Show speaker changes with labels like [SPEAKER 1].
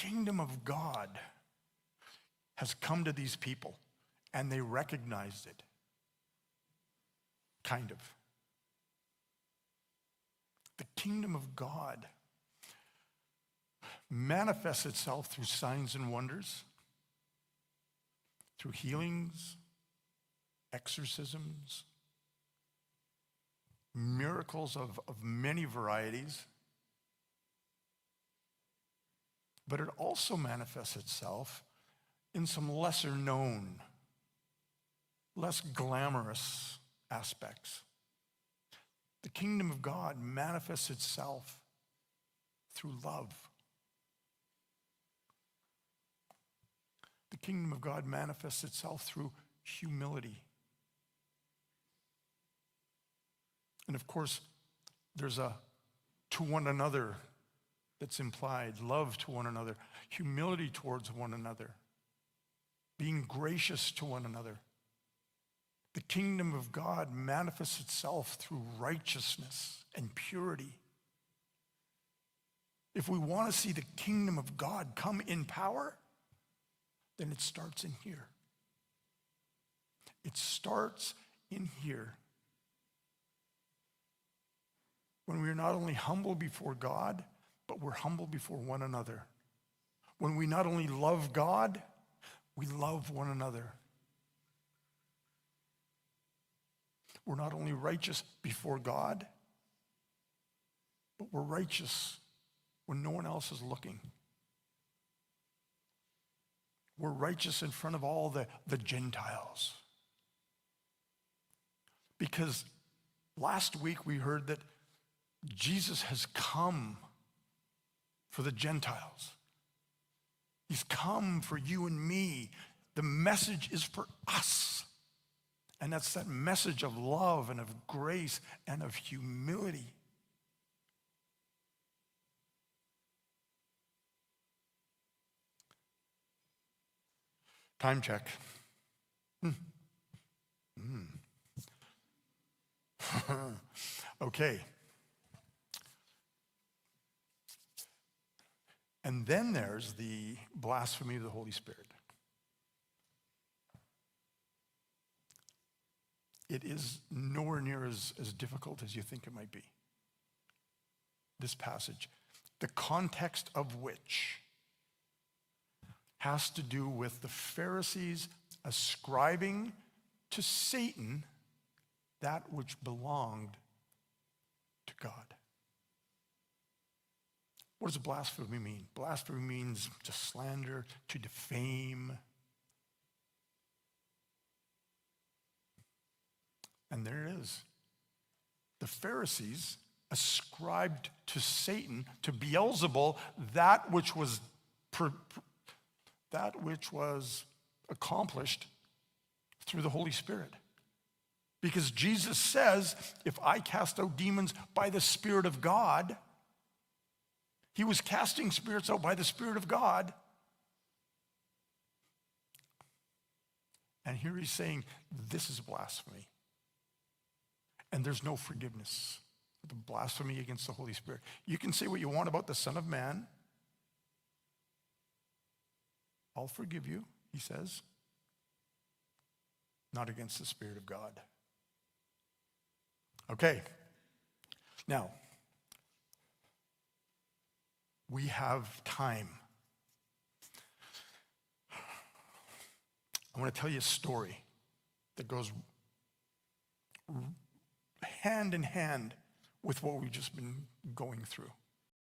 [SPEAKER 1] kingdom of God has come to these people, and they recognized it. Kind of. The kingdom of God manifests itself through signs and wonders, through healings, exorcisms, miracles of many varieties. But it also manifests itself in some lesser known, less glamorous aspects. The kingdom of God manifests itself through love. The kingdom of God manifests itself through humility. And of course, there's a to one another that's implied, love to one another, humility towards one another, being gracious to one another. The kingdom of God manifests itself through righteousness and purity. If we want to see the kingdom of God come in power, then it starts in here. It starts in here. When we are not only humble before God, but we're humble before one another. When we not only love God, we love one another. We're not only righteous before God, but we're righteous when no one else is looking. We're righteous in front of all the Gentiles. Because last week we heard that Jesus has come for the Gentiles. He's come for you and me. The message is for us. And that's that message of love and of grace and of humility. Time check. Okay. And then there's the blasphemy of the Holy Spirit. It is nowhere near as difficult as you think it might be. This passage, the context of which has to do with the Pharisees ascribing to Satan that which belonged to God. What does blasphemy mean? Blasphemy means to slander, to defame. And there it is. The Pharisees ascribed to Satan, to Beelzebul, that which was accomplished through the Holy Spirit. Because Jesus says, if I cast out demons by the Spirit of God, he was casting spirits out by the Spirit of God. And here he's saying, this is blasphemy. And there's no forgiveness. The blasphemy against the Holy Spirit. You can say what you want about the Son of Man. I'll forgive you, he says. Not against the Spirit of God. Okay. Now, we have time. I want to tell you a story that goes hand in hand with what we've just been going through.